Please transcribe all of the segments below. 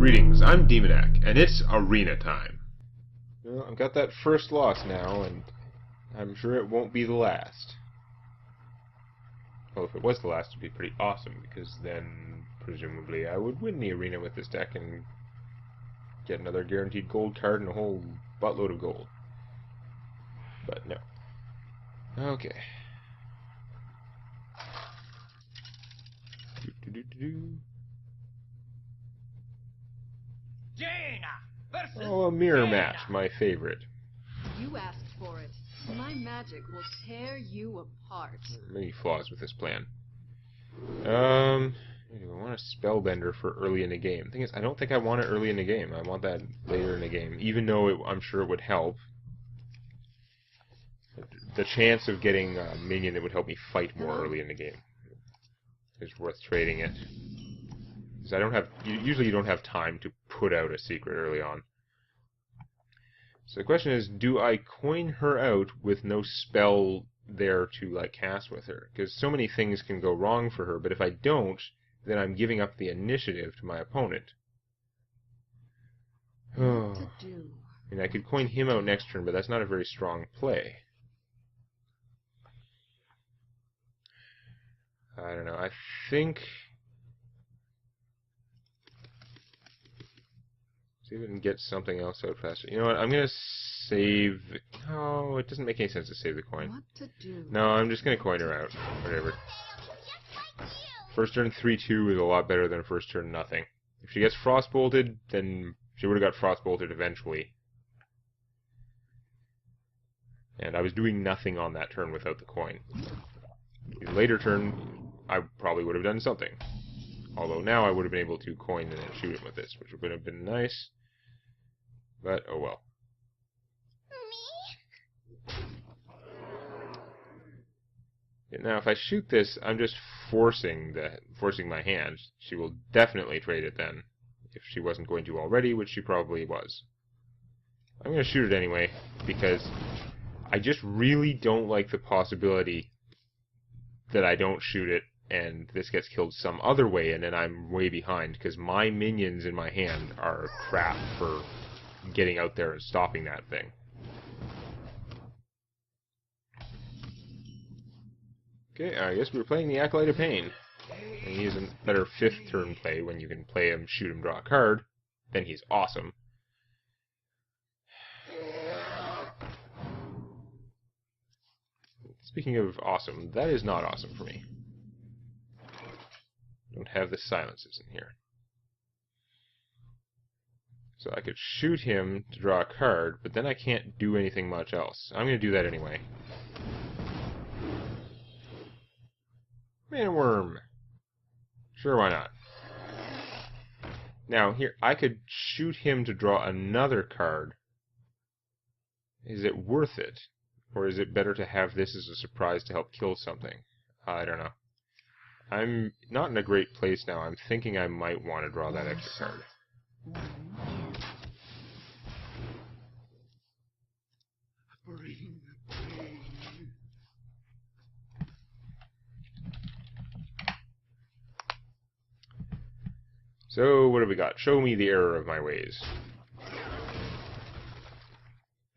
Greetings, I'm Demonac, and it's arena time. Well, I've got that first loss now, and I'm sure it won't be the last. Well, if it was the last, it'd be pretty awesome, because then, presumably, I would win the arena with this deck and get another guaranteed gold card and a whole buttload of gold. But no. Okay. Oh, a mirror match, my favorite. You asked for it. My magic will tear you apart. Many flaws with this plan. I want a spellbender for early in the game. The thing is, I don't think I want it early in the game. I want that later in the game, even though I'm sure it would help. The chance of getting a minion that would help me fight more early in the game is worth trading it. Because I don't have... Usually you don't have time to put out a secret early on. So the question is, do I coin her out with no spell there to like cast with her? Because so many things can go wrong for her, but if I don't, then I'm giving up the initiative to my opponent. What to do? I mean, I could coin him out next turn, but that's not a very strong play. I don't know. I think... See if we can get something else out faster. You know what? I'm going to save... Oh, it doesn't make any sense to save the coin. What to do? No, I'm just going to coin her out. Whatever. First turn 3-2 is a lot better than first turn nothing. If she gets frostbolted, then she would have got frostbolted eventually. And I was doing nothing on that turn without the coin. The later turn, I probably would have done something. Although now I would have been able to coin and then shoot him with this, which would have been nice. But, oh well. Now, if I shoot this, I'm just forcing my hand. She will definitely trade it then, if she wasn't going to already, which she probably was. I'm going to shoot it anyway, because I just really don't like the possibility that I don't shoot it, and this gets killed some other way, and then I'm way behind, because my minions in my hand are crap for getting out there and stopping that thing. Okay, I guess we're playing the Acolyte of Pain. And he's a better 5th turn play when you can play him, shoot him, draw a card. Then he's awesome. Speaking of awesome, that is not awesome for me. Don't have the silences in here. So I could shoot him to draw a card, but then I can't do anything much else. I'm going to do that anyway. Man worm. Sure, why not? Now, here, I could shoot him to draw another card. Is it worth it? Or is it better to have this as a surprise to help kill something? I don't know. I'm not in a great place now. I'm thinking I might want to draw that extra card. So, what have we got? Show me the error of my ways.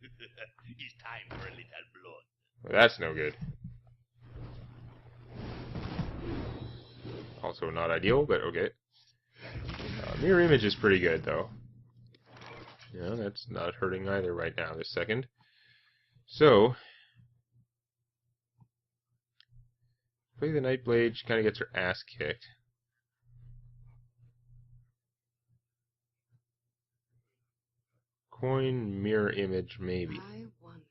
It's time for a little blood. Well, that's no good. Also not ideal, but okay. Mirror image is pretty good, though. Yeah, that's not hurting either right now this second. So, play the Nightblade. She kind of gets her ass kicked. Coin, mirror image, maybe. I wonder.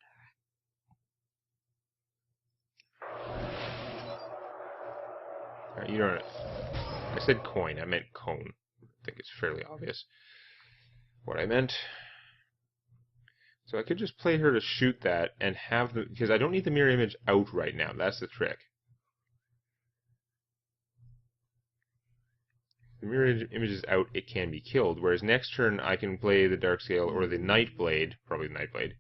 Alright, you don't... I said coin, I meant cone. I think it's fairly obvious what I meant. So I could just play her to shoot that and have the... Because I don't need the mirror image out right now. That's the trick. If the mirror image is out, it can be killed. Whereas next turn, I can play the Darkscale or the Nightblade, probably the Nightblade,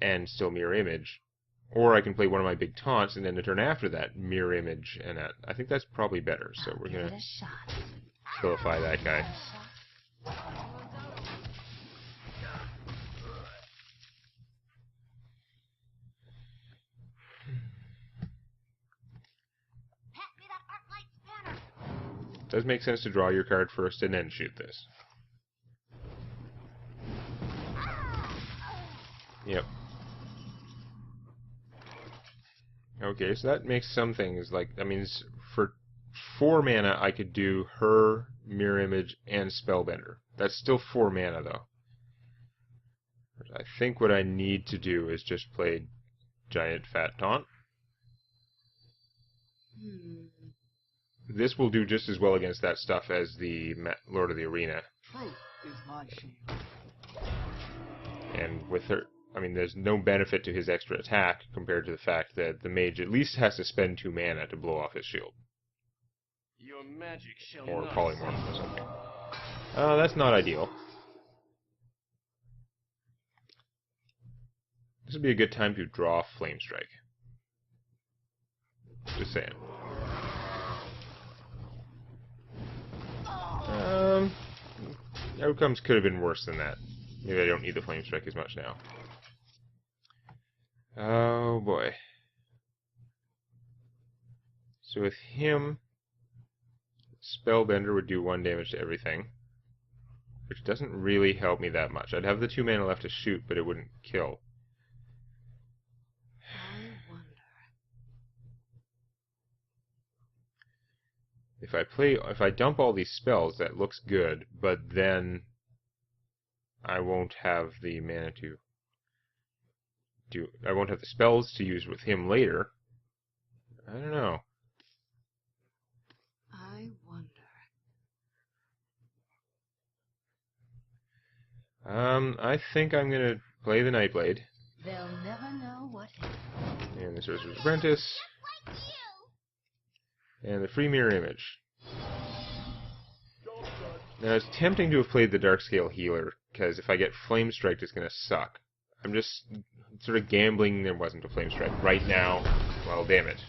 and still mirror image. Or I can play one of my big taunts, and then the turn after that, mirror image, and that. I think that's probably better. So we're going to vilify that guy. It does make sense to draw your card first and then shoot this. Yep. Okay, so that makes some things like, I mean, for 4 mana I could do her, Mirror Image, and Spellbender. That's still 4 mana though. I think what I need to do is just play Giant Fat Taunt. This will do just as well against that stuff as the Lord of the Arena. Truth is my shield. And with her, I mean, there's no benefit to his extra attack compared to the fact that the mage at least has to spend 2 mana to blow off his shield. Your magic shall Or not polymorph or something. That's not ideal. This would be a good time to draw Flame Strike. Just saying. Outcomes could have been worse than that. Maybe I don't need the Flame Strike as much now. Oh boy. So with him, Spellbender would do 1 damage to everything, which doesn't really help me that much. I'd have the 2 mana left to shoot, but it wouldn't kill. I wonder. If I dump all these spells, that looks good, but then I won't have the mana to do. I won't have the spells to use with him later. I don't know. I wonder. I think I'm gonna play the Nightblade. They'll never know what hit. And the Sorcerer's Apprentice. And the free Mirror Image. Now, it's tempting to have played the Darkscale Healer, because if I get Flame Strike, it's going to suck. I'm just sort of gambling there wasn't a Flame Strike right now. Well, damn it.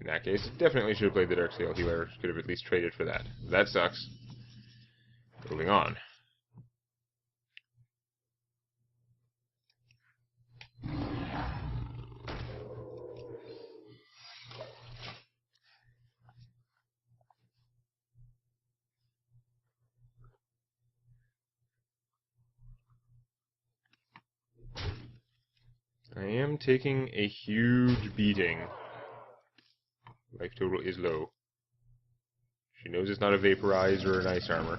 In that case, definitely should have played the Darkscale Healer. Could have at least traded for that. That sucks. Moving on. I am taking a huge beating. Life total is low. She knows it's not a Vaporize or an Ice Armor.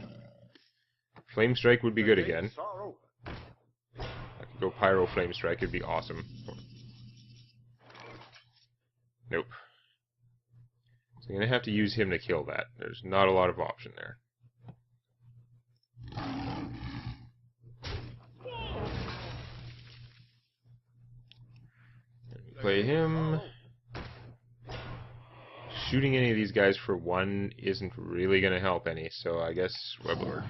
Flame Strike would be good again. I could go Pyro Flame Strike, it'd be awesome. Nope. So I'm going to have to use him to kill that. There's not a lot of option there. Play him. Shooting any of these guys for 1 isn't really going to help any, so I guess Weblord.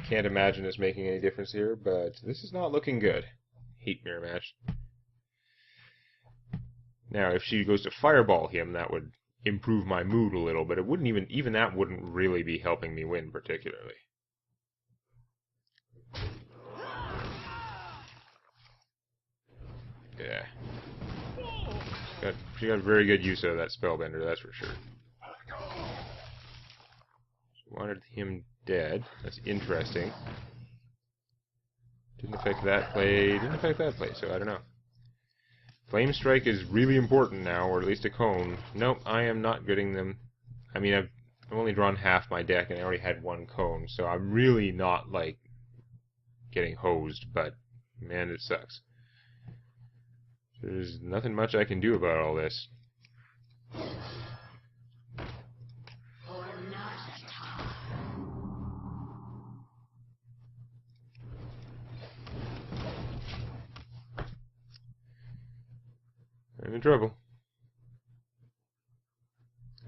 Can't imagine it's making any difference here, but this is not looking good. Hate Mirror Match. Now, if she goes to Fireball him, that would improve my mood a little, but it wouldn't even that wouldn't really be helping me win particularly. Yeah. She got very good use of that Spellbender, that's for sure. She wanted him dead. That's interesting. Didn't affect that play, didn't affect that play, so I don't know. Flame Strike is really important now, or at least a cone. Nope, I am not getting them. I mean, I've only drawn half my deck, and I already had 1 cone, so I'm really not, like, getting hosed, but, man, it sucks. There's nothing much I can do about all this. I'm in trouble.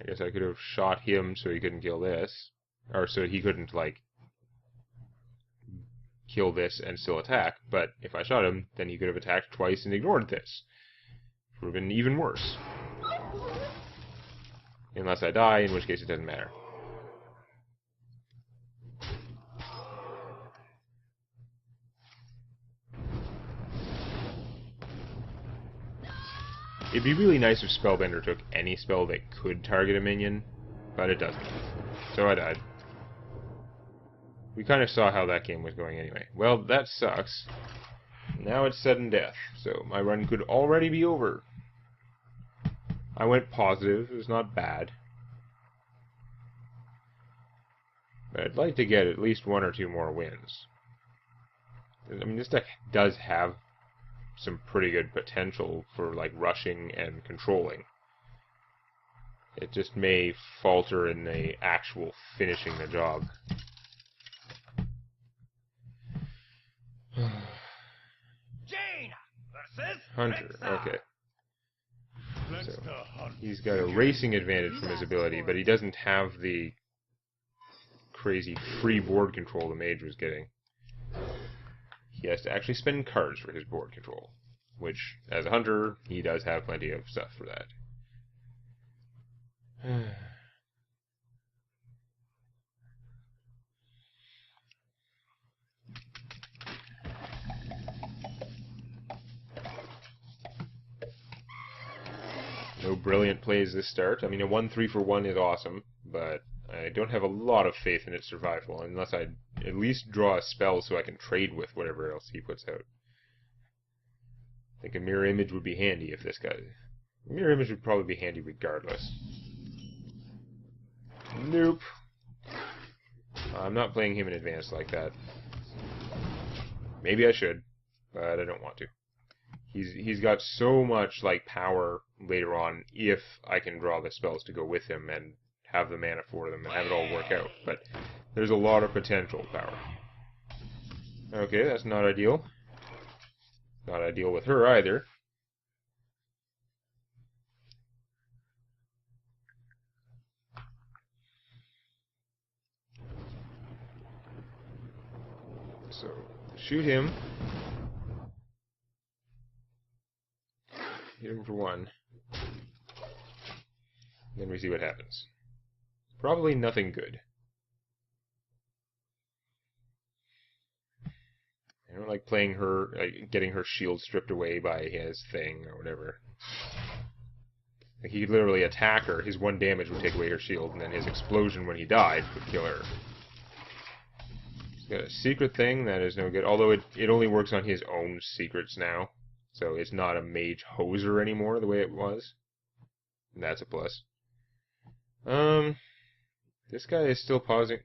I guess I could have shot him so he couldn't kill this. Or so he couldn't, like, kill this and still attack. But if I shot him, then he could have attacked twice and ignored this. It would have been even worse. Unless I die, in which case it doesn't matter. It'd be really nice if Spellbender took any spell that could target a minion, but it doesn't. So I died. We kind of saw how that game was going anyway. Well, that sucks. Now it's sudden death, so my run could already be over. I went positive, it was not bad. But I'd like to get at least 1 or 2 more wins. I mean, this deck does have some pretty good potential for, like, rushing and controlling. It just may falter in the actual finishing the job. Jane versus Hunter, Rexa. okay. So, he's got a racing advantage from his ability, but he doesn't have the crazy free board control the mage was getting. He has to actually spend cards for his board control, which, as a hunter, he does have plenty of stuff for that. No brilliant plays this start. I mean, a 1-3 for 1 is awesome, but I don't have a lot of faith in its survival, unless I at least draw a spell so I can trade with whatever else he puts out. I think a mirror image would be handy if this guy... A mirror image would probably be handy regardless. Nope. I'm not playing him in advance like that. Maybe I should, but I don't want to. He's got so much, like, power later on if I can draw the spells to go with him and have the mana for them and have it all work out. But there's a lot of potential power. Okay, that's not ideal. Not ideal with her either. So, shoot him. Hit him for 1. Then we see what happens. Probably nothing good. I don't like playing her, getting her shield stripped away by his thing or whatever. Like, he could literally attack her, his 1 damage would take away her shield, and then his explosion when he died would kill her. He's got a secret thing that is no good, although it only works on his own secrets now. So it's not a mage hoser anymore the way it was. And that's a plus. This guy is still causing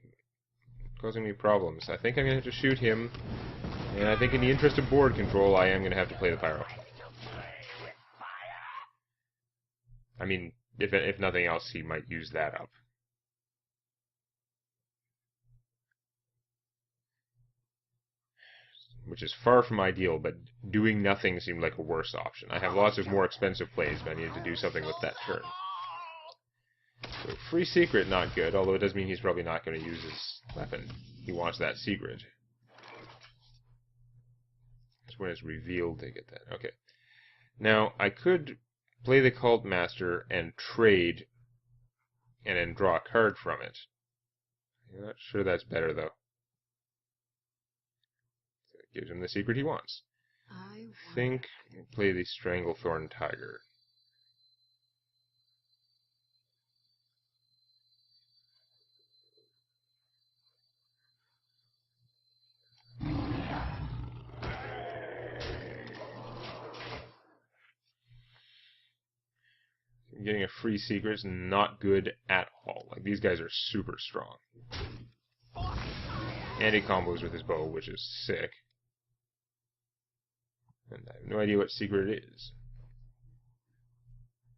me problems. I think I'm going to have to shoot him. And I think in the interest of board control, I am going to have to play the pyro. I mean, if nothing else, he might use that up. Which is far from ideal, but doing nothing seemed like a worse option. I have lots of more expensive plays, but I needed to do something with that turn. So, free secret, not good, although it does mean he's probably not going to use his weapon. He wants that secret. That's when it's revealed to get that. Okay. Now, I could play the Cult Master and trade, and then draw a card from it. I'm not sure that's better, though. Gives him the secret he wants. I think we'll play the Stranglethorn Tiger. Getting a free secret is not good at all. Like, these guys are super strong. And he combos with his bow, which is sick. And I have no idea what secret it is.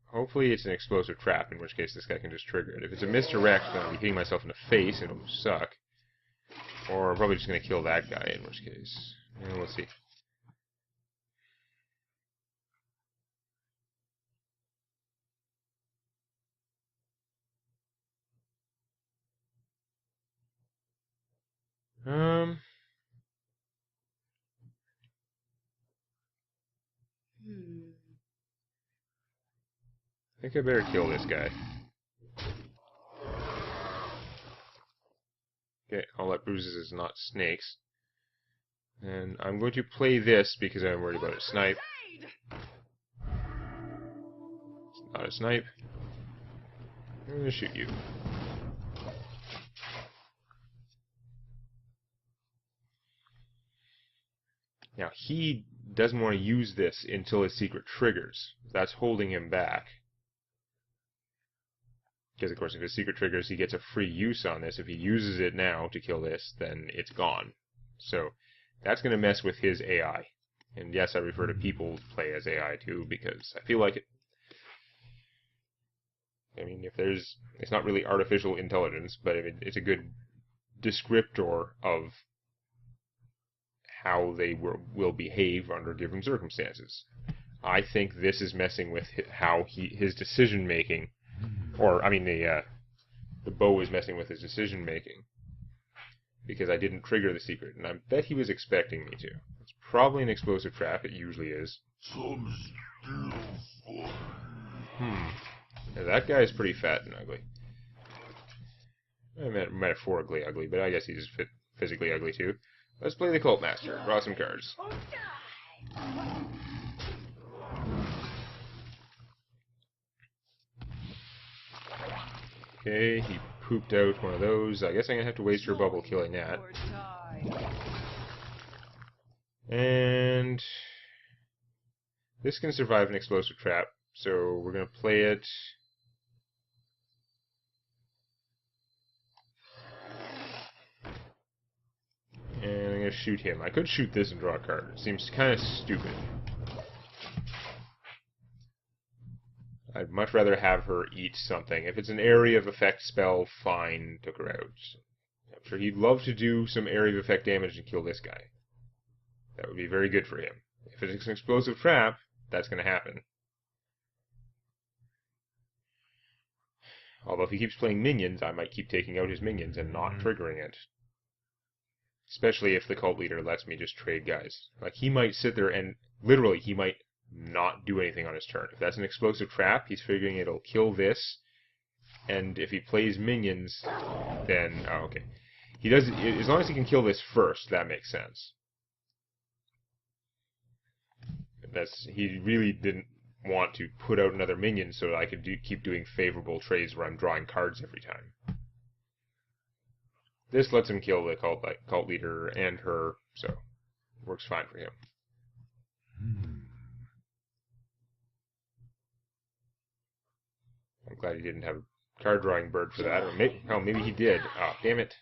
Hopefully it's an explosive trap, in which case this guy can just trigger it. If it's a misdirect, then I'll be hitting myself in the face, and it'll suck. Or I'm probably just going to kill that guy, in which case... Yeah, we'll see. I think I better kill this guy. Okay, all that bruises is not snakes. And I'm going to play this because I'm worried about a snipe. Not a snipe. I'm gonna shoot you. Now, he doesn't want to use this until his secret triggers. That's holding him back. Because, of course, if his secret triggers, he gets a free use on this. If he uses it now to kill this, then it's gone. So, that's going to mess with his AI. And yes, I refer to people play as AI too, because I feel like it. I mean, if there's... It's not really artificial intelligence, but it's a good descriptor of how they will behave under given circumstances. I think this is messing with how his decision making, or I mean the bow is messing with his decision making, because I didn't trigger the secret, and I bet he was expecting me to. It's probably an explosive trap. It usually is. Now that guy's pretty fat and ugly. I meant metaphorically ugly, but I guess he's physically ugly too. Let's play the Cult Master. Draw some cards. Okay, he pooped out one of those. I guess I'm going to have to waste your bubble killing that. And this can survive an explosive trap, so we're going to play it. And I'm going to shoot him. I could shoot this and draw a card. It seems kind of stupid. I'd much rather have her eat something. If it's an area of effect spell, fine, took her out. I'm sure he'd love to do some area of effect damage and kill this guy. That would be very good for him. If it's an explosive trap, that's going to happen. Although if he keeps playing minions, I might keep taking out his minions and not triggering it. Especially if the cult leader lets me just trade guys. Like, he might sit there and, literally, he might not do anything on his turn. If that's an explosive trap, he's figuring it'll kill this, and if he plays minions, then, oh, okay. He does, as long as he can kill this first, that makes sense. He really didn't want to put out another minion so that I could keep doing favorable trades where I'm drawing cards every time. This lets him kill the cult leader and her, so works fine for him. I'm glad he didn't have a card drawing bird for that, or maybe he did. Oh, damn it.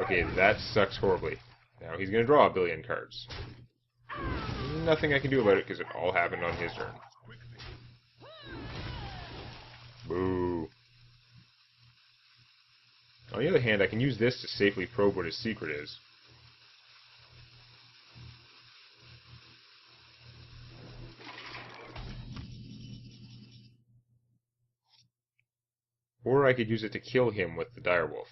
Okay, that sucks horribly. Now he's going to draw a billion cards. Nothing I can do about it because it all happened on his turn. Boo. On the other hand, I can use this to safely probe what his secret is. Or I could use it to kill him with the direwolf.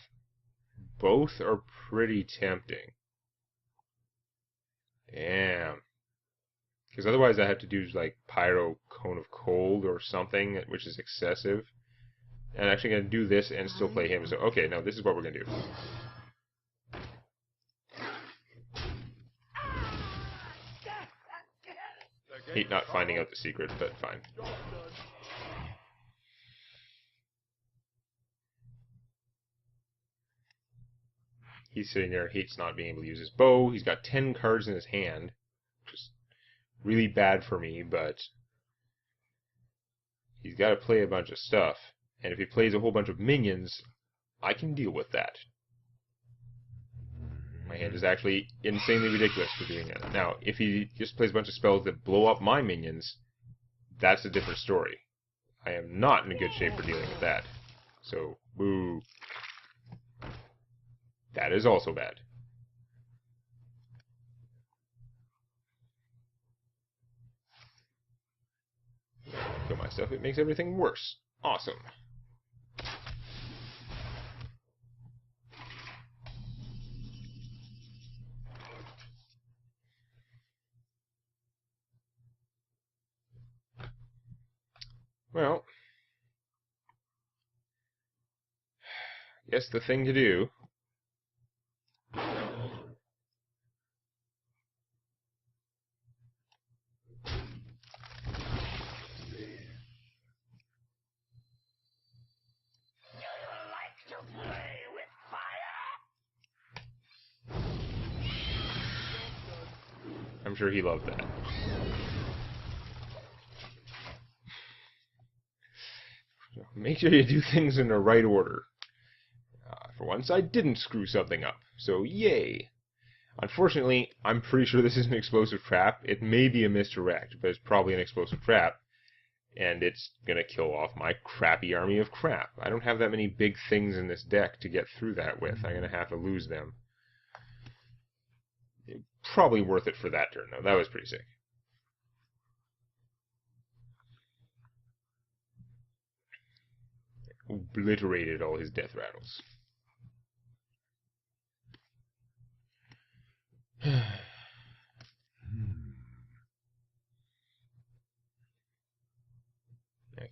Both are pretty tempting. Damn. Because otherwise I have to do like Pyro Cone of Cold or something, which is excessive. And I'm actually going to do this and still play him. So, okay, now this is what we're going to do. Hate not finding out the secret, but fine. He's sitting there, hates not being able to use his bow. He's got 10 cards in his hand, which is really bad for me, but he's got to play a bunch of stuff. And if he plays a whole bunch of minions, I can deal with that. My hand is actually insanely ridiculous for doing that. Now, if he just plays a bunch of spells that blow up my minions, that's a different story. I am not in a good shape for dealing with that. So, boo. That is also bad. Kill my stuff, it makes everything worse. Awesome. Well, guess the thing to do I'm sure he loved that. Make sure you do things in the right order. For once, I didn't screw something up, so yay! Unfortunately, I'm pretty sure this is an explosive trap. It may be a misdirect, but it's probably an explosive trap. And it's gonna kill off my crappy army of crap. I don't have that many big things in this deck to get through that with. I'm gonna have to lose them. Probably worth it for that turn, though. That was pretty sick. Obliterated all his death rattles. I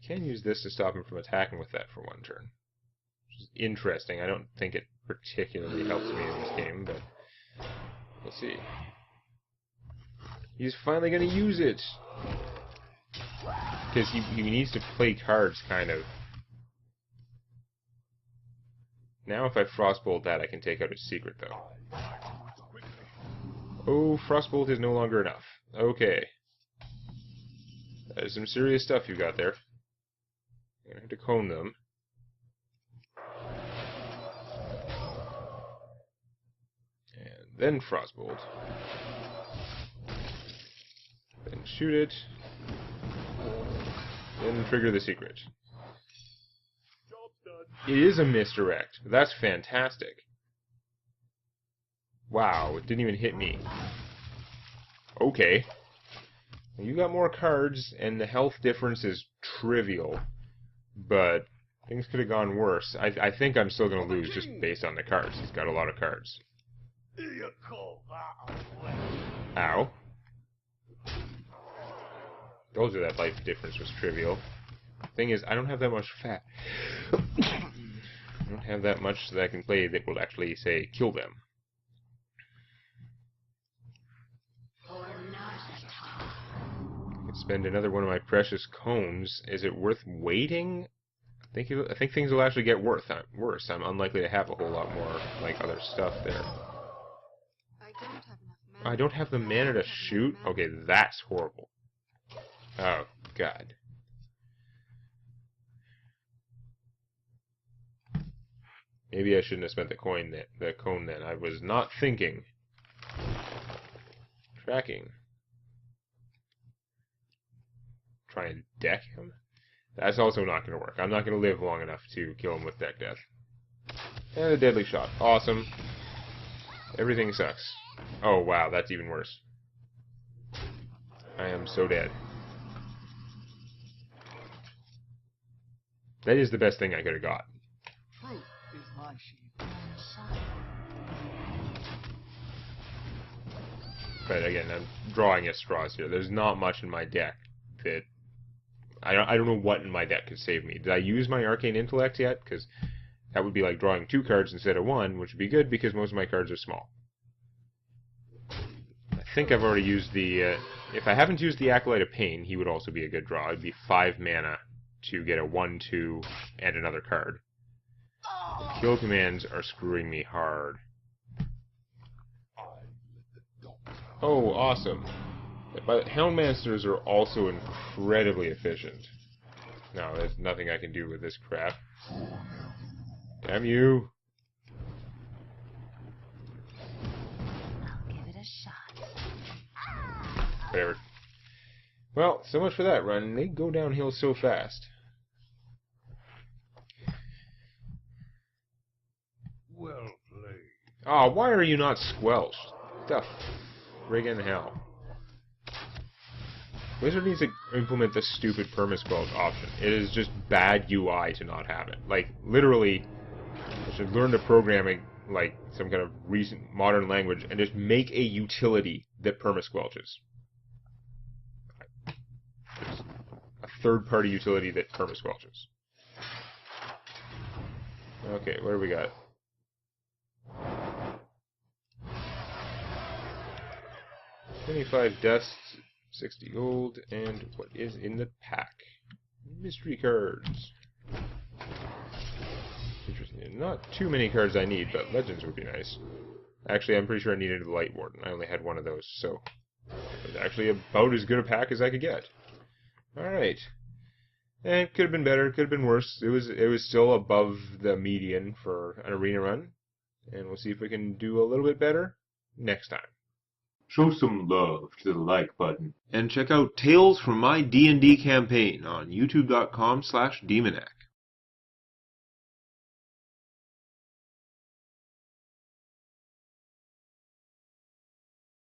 can use this to stop him from attacking with that for one turn. Which is interesting. I don't think it particularly helps me in this game, but we'll see. He's finally going to use it! Because he needs to play cards, kind of. Now if I Frostbolt that, I can take out his secret, though. Oh, Frostbolt is no longer enough. Okay. That is some serious stuff you got there. I'm going to have to cone them. And then Frostbolt. Then shoot it. Then trigger the secret. It is a misdirect. That's fantastic. Wow, it didn't even hit me. Okay. Well, you got more cards, and the health difference is trivial. But things could have gone worse. I think I'm still going to lose just based on the cards. He's got a lot of cards. Ow. Told you that life difference was trivial. Thing is, I don't have that much fat. I don't have that much that I can play that will actually, say, kill them. I could spend another one of my precious cones. Is it worth waiting? I think things will actually get worse. I'm unlikely to have a whole lot more, like, other stuff there. I don't have the mana to shoot? Okay, that's horrible. Oh, God. Maybe I shouldn't have spent the cone then. I was not thinking. Tracking. Try and deck him? That's also not going to work. I'm not going to live long enough to kill him with deck death. And a deadly shot. Awesome. Everything sucks. Oh, wow, that's even worse. I am so dead. That is the best thing I could have got. Truth is my shield. But again, I'm drawing at straws here. There's not much in my deck that... I don't know what in my deck could save me. Did I use my Arcane Intellect yet? Because that would be like drawing 2 cards instead of 1, which would be good because most of my cards are small. I think I've already used the... if I haven't used the Acolyte of Pain, he would also be a good draw. It'd be 5 mana to get a 1/2 and another card. The kill commands are screwing me hard. Oh, awesome. But Houndmasters are also incredibly efficient. No, there's nothing I can do with this crap. Damn you! I'll give it a shot. Whatever. Well, so much for that run. They go downhill so fast. Well played. Ah, why are you not squelched? The friggin' hell. Wizard needs to implement the stupid permasquelch option. It is just bad UI to not have it. Like, literally, I should learn to programming, like, some kind of recent modern language, and just make a utility that permasquelches. A third-party utility that permasquelches. Okay, what do we got? $25 dust, 60 gold, and what is in the pack? Mystery cards. Interesting. Not too many cards I need, but legends would be nice. Actually, I'm pretty sure I needed the Light Warden. I only had one of those, so It was actually about as good a pack as I could get. Alright. And it could have been better, could have been worse. It was still above the median for an arena run. And we'll see if we can do a little bit better next time. Show some love to the like button. And check out Tales from My D&D Campaign on youtube.com/Demonac.